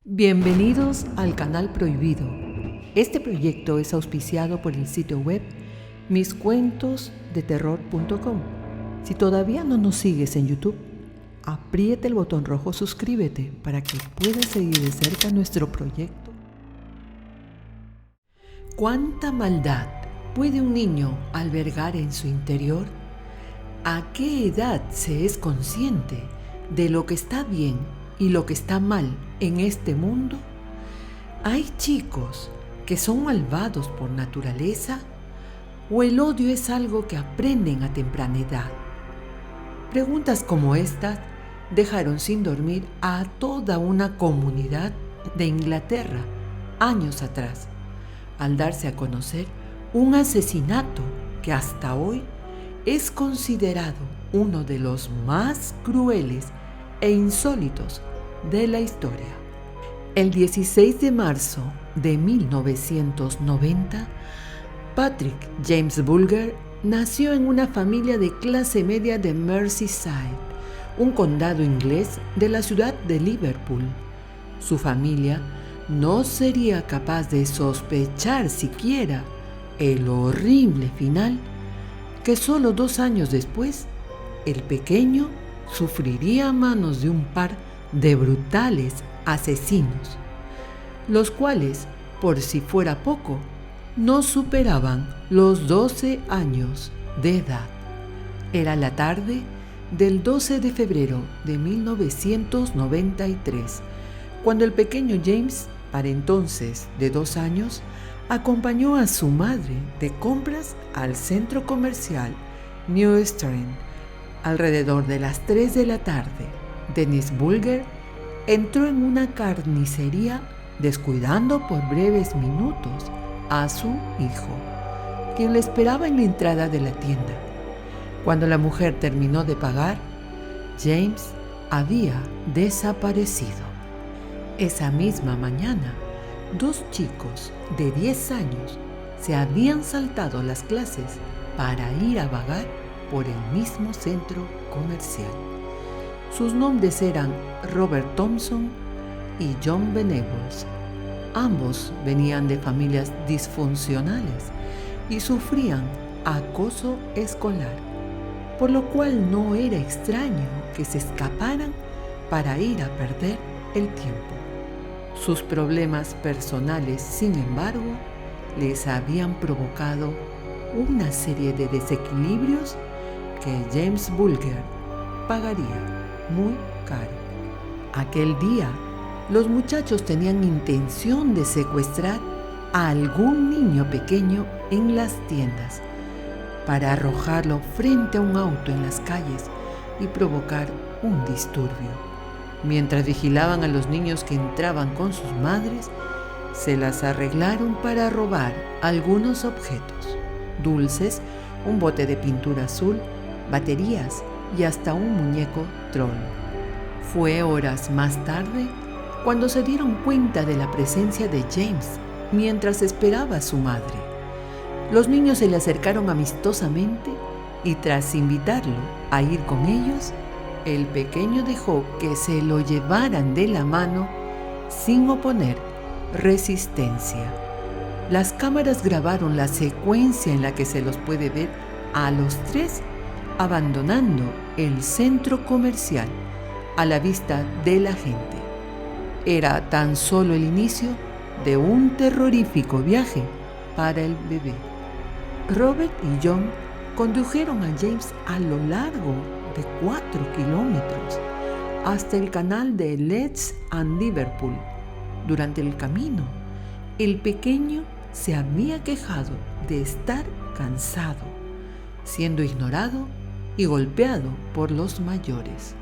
Bienvenidos al canal Prohibido. Este proyecto es auspiciado por el sitio web miscuentosdeterror.com. Si todavía no nos sigues en YouTube, aprieta el botón rojo suscríbete para que puedas seguir de cerca nuestro proyecto. ¿Cuánta maldad puede un niño albergar en su interior? ¿A qué edad se es consciente de lo que está bien y lo que está mal en este mundo? ¿Hay chicos que son malvados por naturaleza o el odio es algo que aprenden a temprana edad? Preguntas como estas dejaron sin dormir a toda una comunidad de Inglaterra años atrás, al darse a conocer un asesinato que hasta hoy es considerado uno de los más crueles e insólitos de la historia. El 16 de marzo de 1990, Patrick James Bulger nació en una familia de clase media de Merseyside, un condado inglés de la ciudad de Liverpool. Su familia no sería capaz de sospechar siquiera el horrible final que solo 2 años después, el pequeño sufriría a manos de un par de brutales asesinos, los cuales, por si fuera poco, no superaban los 12 años de edad. Era la tarde del 12 de febrero de 1993, cuando el pequeño James, para entonces de 2 años, acompañó a su madre de compras al centro comercial New Strand. Alrededor de las 3 de la tarde, Dennis Bulger entró en una carnicería descuidando por breves minutos a su hijo, quien le esperaba en la entrada de la tienda. Cuando la mujer terminó de pagar, James había desaparecido. Esa misma mañana, 2 chicos de 10 años se habían saltado las clases para ir a vagar por el mismo centro comercial. Sus nombres eran Robert Thompson y John Venables. Ambos venían de familias disfuncionales y sufrían acoso escolar, por lo cual no era extraño que se escaparan para ir a perder el tiempo. Sus problemas personales, sin embargo, les habían provocado una serie de desequilibrios que James Bulger pagaría muy caro. Aquel día, los muchachos tenían intención de secuestrar a algún niño pequeño en las tiendas para arrojarlo frente a un auto en las calles y provocar un disturbio. Mientras vigilaban a los niños que entraban con sus madres, se las arreglaron para robar algunos objetos: dulces, un bote de pintura azul, baterías y hasta un muñeco troll. Fue horas más tarde cuando se dieron cuenta de la presencia de James mientras esperaba a su madre. Los niños se le acercaron amistosamente y tras invitarlo a ir con ellos, el pequeño dejó que se lo llevaran de la mano sin oponer resistencia. Las cámaras grabaron la secuencia en la que se los puede ver a los 3 abandonando el centro comercial a la vista de la gente. Era tan solo el inicio de un terrorífico viaje para el bebé. Robert y John condujeron a James a lo largo de 4 kilómetros hasta el canal de Leeds and Liverpool. Durante el camino, el pequeño se había quejado de estar cansado, siendo ignorado y golpeado por los mayores.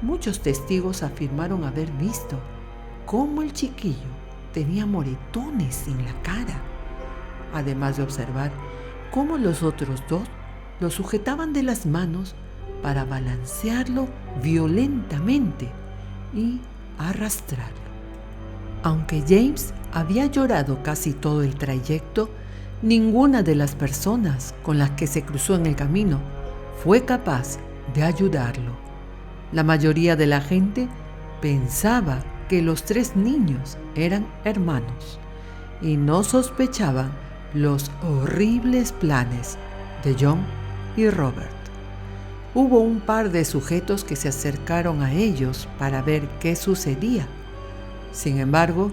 Muchos testigos afirmaron haber visto cómo el chiquillo tenía moretones en la cara, además de observar cómo los otros 2 lo sujetaban de las manos para balancearlo violentamente y arrastrarlo. Aunque James había llorado casi todo el trayecto, ninguna de las personas con las que se cruzó en el camino fue capaz de ayudarlo. La mayoría de la gente pensaba que los 3 niños eran hermanos y no sospechaban los horribles planes de John y Robert. Hubo un par de sujetos que se acercaron a ellos para ver qué sucedía. Sin embargo,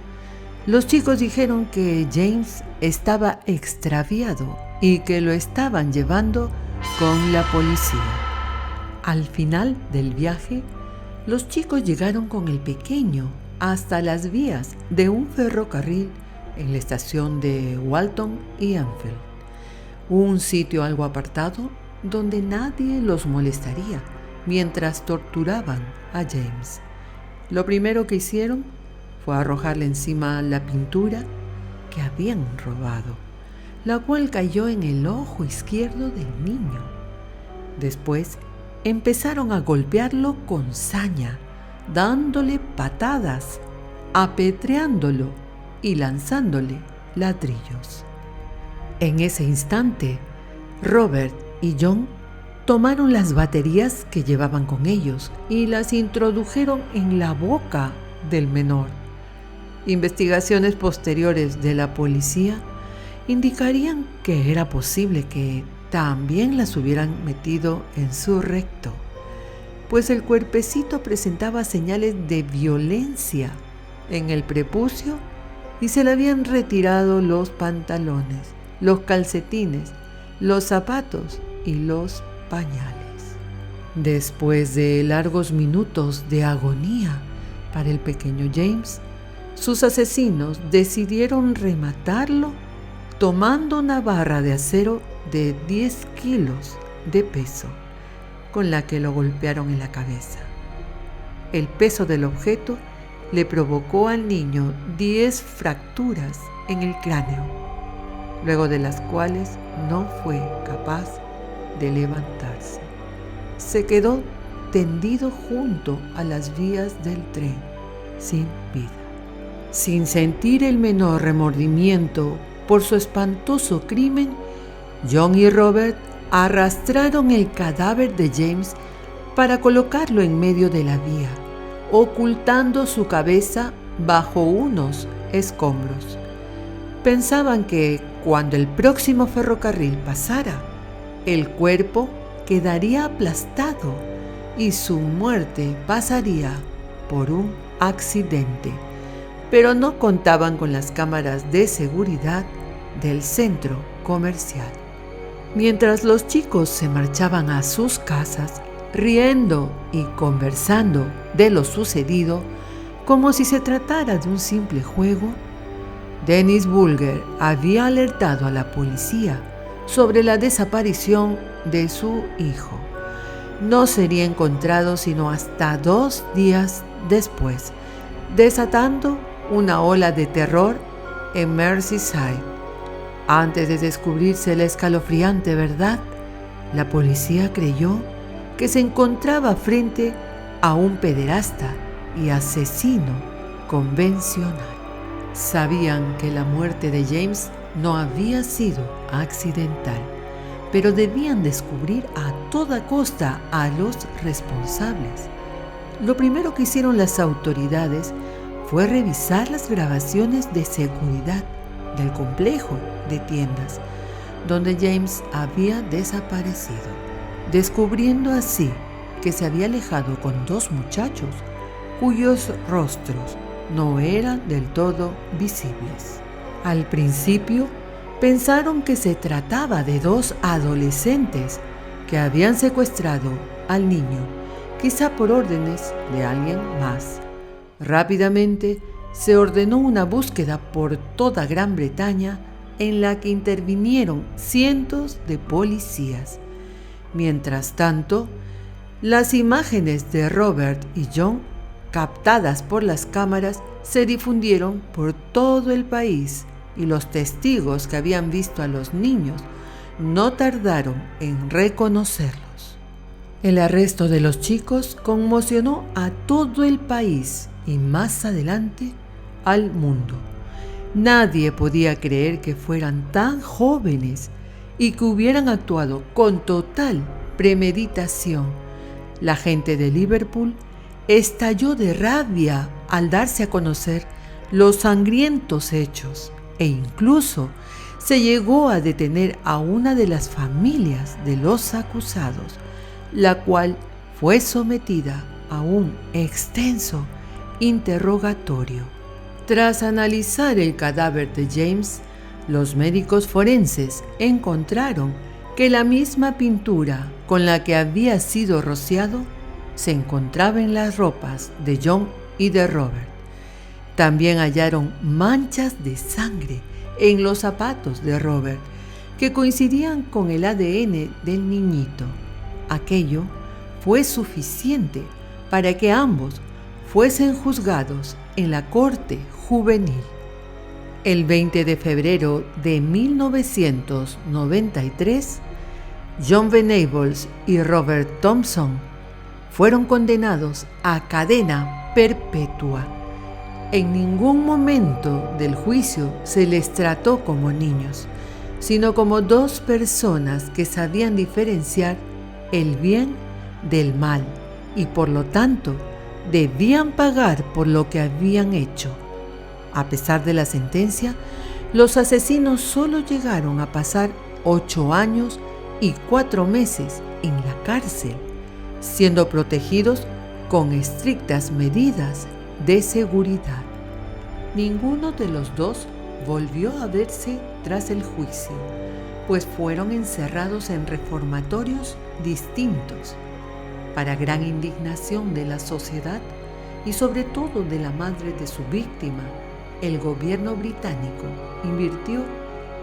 los chicos dijeron que James estaba extraviado y que lo estaban llevando con la policía. Al final del viaje, los chicos llegaron con el pequeño hasta las vías de un ferrocarril en la estación de Walton y Enfield, un sitio algo apartado donde nadie los molestaría mientras torturaban a James. Lo primero que hicieron fue arrojarle encima la pintura que habían robado, la cual cayó en el ojo izquierdo del niño. Después empezaron a golpearlo con saña, dándole patadas, apedreándolo y lanzándole ladrillos. En ese instante, Robert y John tomaron las baterías que llevaban con ellos y las introdujeron en la boca del menor. Investigaciones posteriores de la policía indicarían que era posible que también las hubieran metido en su recto, pues el cuerpecito presentaba señales de violencia en el prepucio y se le habían retirado los pantalones, los calcetines, los zapatos y los pañales. Después de largos minutos de agonía para el pequeño James, sus asesinos decidieron rematarlo tomando una barra de acero de 10 kilos de peso, con la que lo golpearon en la cabeza. El peso del objeto le provocó al niño 10 fracturas en el cráneo, luego de las cuales no fue capaz de levantarse. Se quedó tendido junto a las vías del tren, sin vida. Sin sentir el menor remordimiento por su espantoso crimen, John y Robert arrastraron el cadáver de James para colocarlo en medio de la vía, ocultando su cabeza bajo unos escombros. Pensaban que cuando el próximo ferrocarril pasara, el cuerpo quedaría aplastado y su muerte pasaría por un accidente, pero no contaban con las cámaras de seguridad del centro comercial. Mientras los chicos se marchaban a sus casas, riendo y conversando de lo sucedido como si se tratara de un simple juego, Dennis Bulger había alertado a la policía sobre la desaparición de su hijo. No sería encontrado sino hasta 2 días después, desatando una ola de terror en Merseyside. Antes de descubrirse la escalofriante verdad, la policía creyó que se encontraba frente a un pederasta y asesino convencional. Sabían que la muerte de James no había sido accidental, pero debían descubrir a toda costa a los responsables. Lo primero que hicieron las autoridades fue revisar las grabaciones de seguridad del complejo de tiendas donde James había desaparecido, descubriendo así que se había alejado con 2 muchachos cuyos rostros no eran del todo visibles. Al principio pensaron que se trataba de 2 adolescentes que habían secuestrado al niño, quizá por órdenes de alguien más. Rápidamente se ordenó una búsqueda por toda Gran Bretaña en la que intervinieron cientos de policías. Mientras tanto, las imágenes de Robert y John, captadas por las cámaras, se difundieron por todo el país y los testigos que habían visto a los niños no tardaron en reconocerlos. El arresto de los chicos conmocionó a todo el país y más adelante al mundo. Nadie podía creer que fueran tan jóvenes y que hubieran actuado con total premeditación. La gente de Liverpool estalló de rabia al darse a conocer los sangrientos hechos e incluso se llegó a detener a una de las familias de los acusados, la cual fue sometida a un extenso interrogatorio. Tras analizar el cadáver de James, los médicos forenses encontraron que la misma pintura con la que había sido rociado se encontraba en las ropas de John y de Robert. También hallaron manchas de sangre en los zapatos de Robert, que coincidían con el ADN del niñito. Aquello fue suficiente para que ambos fuesen juzgados en la corte juvenil. El 20 de febrero de 1993, John Venables y Robert Thompson fueron condenados a cadena perpetua. En ningún momento del juicio se les trató como niños, sino como dos personas que sabían diferenciar el bien del mal y por lo tanto debían pagar por lo que habían hecho. A pesar de la sentencia, los asesinos solo llegaron a pasar 8 años y 4 meses en la cárcel, siendo protegidos con estrictas medidas de seguridad. Ninguno de los dos volvió a verse tras el juicio, pues fueron encerrados en reformatorios distintos. Para gran indignación de la sociedad y sobre todo de la madre de su víctima, el gobierno británico invirtió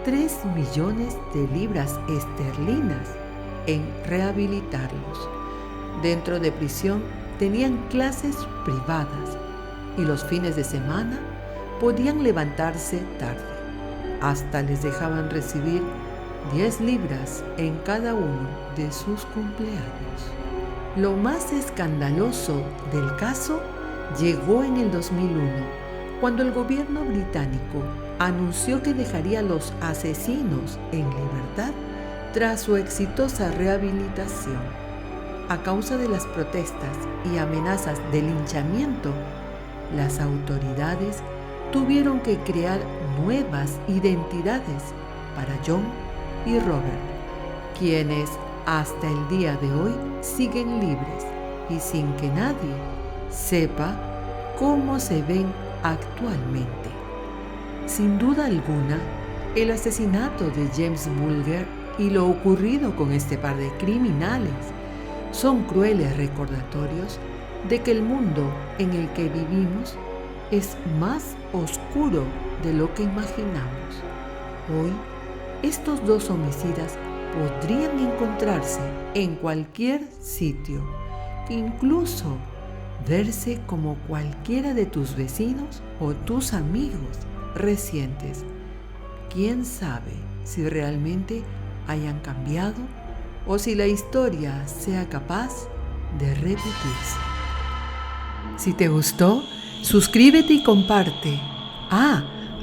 3 millones de libras esterlinas en rehabilitarlos. Dentro de prisión tenían clases privadas y los fines de semana podían levantarse tarde. Hasta les dejaban recibir 10 libras en cada uno de sus cumpleaños. Lo más escandaloso del caso llegó en el 2001, cuando el gobierno británico anunció que dejaría a los asesinos en libertad tras su exitosa rehabilitación. A causa de las protestas y amenazas de linchamiento, las autoridades tuvieron que crear nuevas identidades para John y Robert, quienes hasta el día de hoy siguen libres y sin que nadie sepa cómo se ven actualmente. Sin duda alguna, el asesinato de James Bulger y lo ocurrido con este par de criminales son crueles recordatorios de que el mundo en el que vivimos es más oscuro de lo que imaginamos. Hoy, estos dos homicidas podrían encontrarse en cualquier sitio, incluso verse como cualquiera de tus vecinos o tus amigos recientes. ¿Quién sabe si realmente hayan cambiado o si la historia sea capaz de repetirse? Si te gustó, suscríbete y comparte.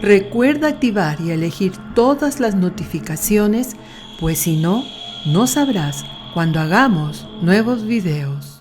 Recuerda activar y elegir todas las notificaciones, pues si no, no sabrás cuando hagamos nuevos videos.